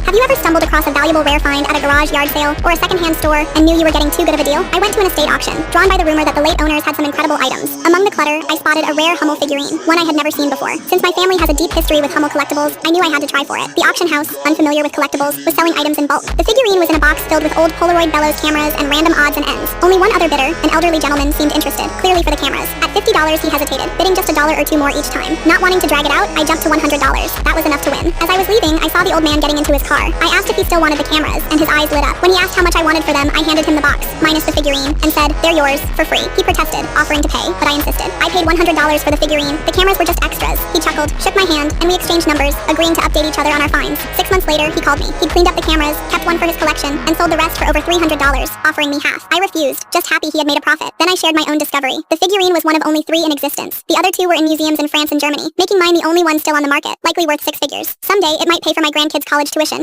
Have you ever stumbled across a valuable rare find at a garage yard sale or a secondhand store and knew you were getting too good of a deal? I went to an estate auction, drawn by the rumor that the late owners had some incredible items. Among the clutter, I spotted a rare Hummel figurine, one I had never seen before. Since my family has a deep history with Hummel collectibles, I knew I had to try for it. The auction house, unfamiliar with collectibles, was selling items in bulk. The figurine was in a box filled with old Polaroid bellows cameras and random odds and ends. Only one other bidder, an elderly gentleman, seemed interested, clearly for the cameras. At $50, he hesitated, bidding just $1 or $2 more each time. Not wanting to drag it out, I jumped to $100. That was enough to win. As I was leaving, I saw the old man getting into his car. I asked if he still wanted the cameras, and his eyes lit up. When he asked how much I wanted for them, I handed him the box, minus the figurine, and said, "They're yours, for free." He protested, offering to pay, but I insisted. I paid $100 for the figurine. The cameras were just extras. He chuckled, shook my hand, and we exchanged numbers, agreeing to update each other on our finds. 6 months later, he called me. He'd cleaned up the cameras, kept one for his collection, and sold the rest for over $300, offering me half. I refused, just happy he had made a profit. Then I shared my own discovery. The figurine was one of only 3 in existence. The other 2 were in museums in France and Germany, making mine the only one still on the market, likely worth 6 figures. Someday, it might pay for my grandkids' college tuition.